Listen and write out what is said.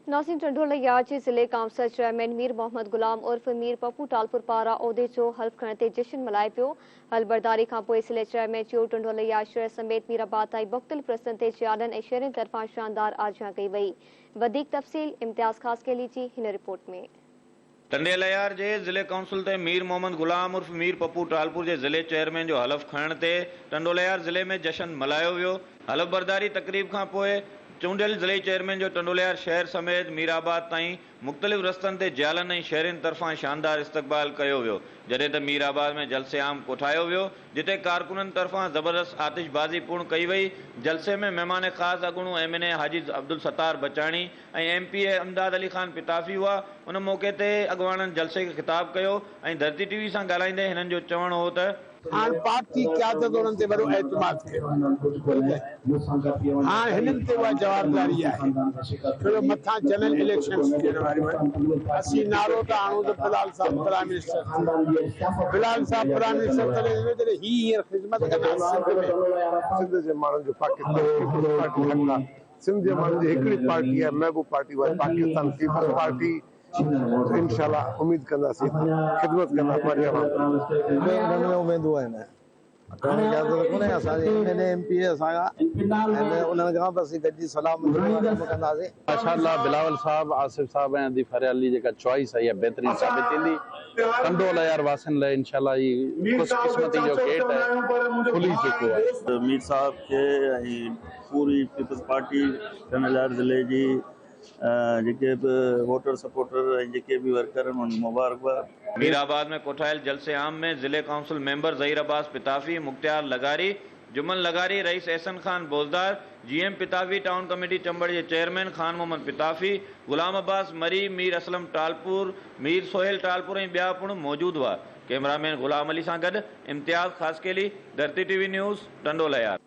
नासिम टंडोलैया जे ज़िले council chairman Mir Mohammad गुलाम उर्फ मीर पप्पू टालपुर पारां उहिदे जो हल्फ खणण ते जश्न मल्हाए पियो। हलबरदारी खां पोइ ज़िले चेयरमैन चयो टंडोलैया शहर समेत मीराबाद ताईं मुख़्तलिफ़ रस्तनि ते जियालनि ऐं शहरियुनि तरफ़ां शानदार आजियां कई वई। वधीक तफ़सील इम्तियाज़ ख़ासकेली जी हिन रिपोर्ट में। टंडेलयार जे ज़िले काउंसिल ते मीर मोहम्मद गुलाम उर्फ मीर पप्पू टालपुर जे ज़िले चेयरमैन जो हलफ खणण ते टंडोलयार ज़िले में जश्न मल्हायो वियो। हलफ बरदारी तकरीब खां पोइ चूंडियल ज़िले चेयरमैन जो टंडोलयार शहर समेत मीराबाद ताईं मुख़्तलिफ़ रस्तनि ते जियालनि ऐं शहरियुनि तरफ़ां शानदार इस्तक़बाल कयो वियो, जॾहिं त मीराबाद में जलसे आम कोठायो वियो, जिते कारकुननि तरफ़ां ज़बरदस्त आतिशबाज़ी पूर्ण कई वई। जलसे में महिमान ख़ास अॻूणो MNA हाजी अब्दुल सत्तार बचाणी ऐं MPA अमदाद अली ख़ान पिताफ़ी हुआ। उन मौक़े ते अॻवाननि जलसे खे ख़िताब कयो ऐं धरती TV सां ॻाल्हाईंदे हिननि जो चवणु हो त पार्टी क़यादत उन्हनि ते वॾो एतमाद कयो। हाणे हिननि ते उहा जवाबदारी आहे, छो मथां जनरल इलेक्शन्स थियण वारियूं आहिनि। असीं नारो था आणूं त फिलहाल साहब प्राइम मिनिस्टर, फिलहाल साहब प्राइम मिनिस्टर तॾहिं ही हींअर ख़िदमत कंदा सिंध जे माण्हुनि जो पाकिस्तान, सिंध जे माण्हुनि जी हिकिड़ी पार्टी आहे महबूब पार्टी, उहा पाकिस्तान पीपल्स पार्टी। इंशाल्लाह उम्मीद कंदासीं ख़िदमत कंदा पर्यावरण उमेदूं आहिनि। कोन्हे असांजे MNA MPA असांजा उन्हनि खां बस गॾिजी सलाह कम कंदासीं। माशाअल्लाह बिलावल साहब, आसिफ साहब ऐं अदीफ हरियाली जेका चॉइस आहे बेहतरीन साबित थींदी। टंडोलयार वासियुनि लाइ इंशाल्लाह ई ख़ुशकिस्मती जो गेट आहे खुली चुको आहे। मीर साहब के ऐं पूरी पीपल्स पार्टी टंडोलयार ज़िले जी जेके बि वोटर सपोर्टर ऐं जेके बि वर्कर आहिनि उन्हनि मुबारकबाद। मीराबाद में कोठायल जलसे आम में ज़िले council member Zaheer Abbas Pitafi, Mukhtiar Lagari, Juman Lagari, Rais Ehsan Khan Bozdar, GM Pitafi, town committee Chambar के चेयरमैन खान मोहम्मद पिताफ़ी, गुलाम अब्बास मरी, मीर असलम टालपुर, मीर सोहेल टालपुर ऐं ॿिया पिणु मौजूद हुआ। कैमरामैन गुलाम अली सां गॾु इम्तियाज़ ख़ासकेली, धरती TV न्यूज़, टंडोलयार।